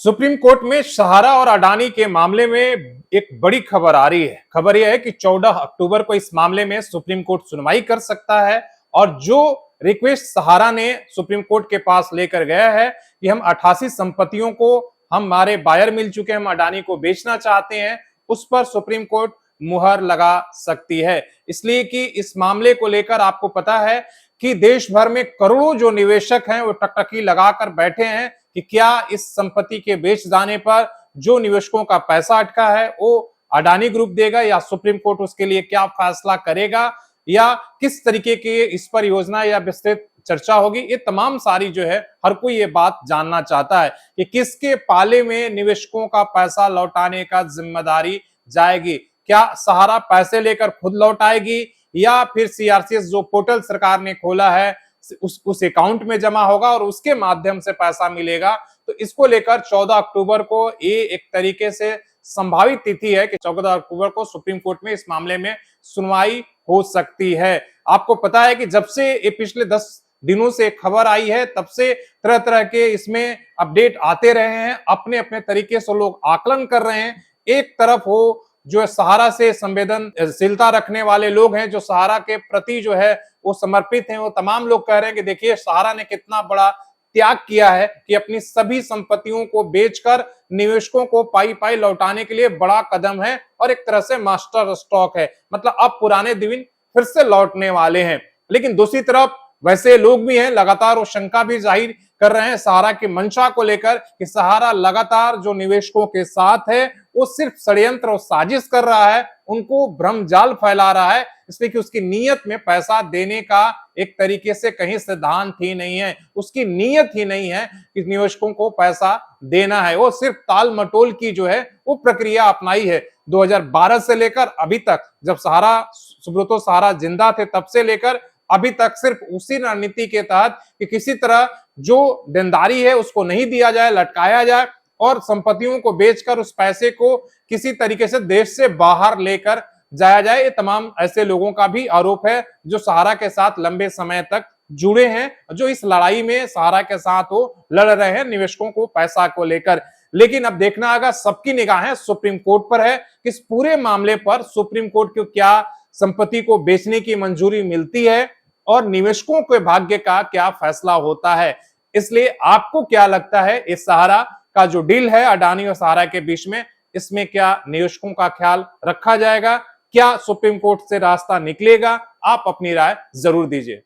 Supreme court में सहारा और अडानी के मामले में एक बड़ी खबर आ रही है। खबर यह है कि 14 अक्टूबर को इस मामले में सुप्रीम कोर्ट सुनवाई कर सकता है और जो रिक्वेस्ट सहारा ने सुप्रीम कोर्ट के पास लेकर गया है कि हम 88 संपत्तियों को हमारे बायर मिल चुके हैं, हम अडानी को बेचना चाहते हैं, उस पर सुप्रीम कोर्ट मुहर लगा सकती है। इसलिए कि इस मामले को लेकर आपको पता है कि देश भर में करोड़ों जो निवेशक हैं वो टकटकी लगाकर बैठे हैं कि क्या इस संपत्ति के बेच जाने पर जो निवेशकों का पैसा अटका है वो अडानी ग्रुप देगा या सुप्रीम कोर्ट उसके लिए क्या फैसला करेगा या किस तरीके की इस पर योजना या विस्तृत चर्चा होगी। ये तमाम सारी जो है हर कोई ये बात जानना चाहता है कि किसके पाले में निवेशकों का पैसा लौटाने का जिम्मेदारी जाएगी। क्या सहारा पैसे लेकर खुद लौटाएगी या फिर सीआरसीएस जो पोर्टल सरकार ने खोला है उस अकाउंट में जमा होगा और उसके माध्यम से पैसा मिलेगा। तो इसको लेकर 14 अक्टूबर को ये एक तरीके से संभावित तिथि है कि 14 अक्टूबर को सुप्रीम कोर्ट में इस मामले में सुनवाई हो सकती है। आपको पता है कि जब से ये पिछले 10 दिनों से खबर आई है तब से तरह तरह के इसमें अपडेट आते रहे हैं, अपने अपने तरीके से लोग आकलन कर रहे हैं। एक तरफ हो जो सहारा से संवेदनशीलता रखने वाले लोग हैं, जो सहारा के प्रति जो है वो समर्पित हैं, वो तमाम लोग कह रहे हैं कि देखिए सहारा ने कितना बड़ा त्याग किया है कि अपनी सभी संपत्तियों को बेचकर निवेशकों को पाई पाई लौटाने के लिए बड़ा कदम है और एक तरह से मास्टर स्ट्रोक है। मतलब अब पुराने दिन फिर से लौटने वाले हैं। लेकिन दूसरी तरफ वैसे लोग भी हैं, लगातार वो शंका भी जाहिर कर रहे हैं सहारा की मंशा को लेकर कि सहारा लगातार जो निवेशकों के साथ है वो सिर्फ षड्यंत्र और साजिश कर रहा है, उनको भ्रमजाल फैला रहा है, इसलिए कि उसकी नीयत में पैसा देने का एक तरीके से कहीं सिद्धांत ही नहीं है, उसकी नीयत ही नहीं है कि निवेशकों को पैसा देना है। वो सिर्फ टाल मटोल की जो है वो प्रक्रिया अपनाई है 2012 से लेकर अभी तक, जब सहारा सुब्रतो सहारा जिंदा थे तब से लेकर अभी तक सिर्फ उसी रणनीति के तहत कि किसी तरह जो देनदारी है उसको नहीं दिया जाए, लटकाया जाए और संपत्तियों को बेचकर उस पैसे को किसी तरीके से देश से बाहर लेकर जाया जाए। ये तमाम ऐसे लोगों का भी आरोप है जो सहारा के साथ लंबे समय तक जुड़े हैं, जो इस लड़ाई में सहारा के साथ वो लड़ रहे हैं निवेशकों को पैसा को लेकर। लेकिन अब देखना होगा, सबकी निगाहें सुप्रीम कोर्ट पर है कि इस पूरे मामले पर सुप्रीम कोर्ट को क्या संपत्ति को बेचने की मंजूरी मिलती है और निवेशकों के भाग्य का क्या फैसला होता है। इसलिए आपको क्या लगता है इस सहारा का जो डील है अडानी और सहारा के बीच में, इसमें क्या निवेशकों का ख्याल रखा जाएगा, क्या सुप्रीम कोर्ट से रास्ता निकलेगा? आप अपनी राय जरूर दीजिए।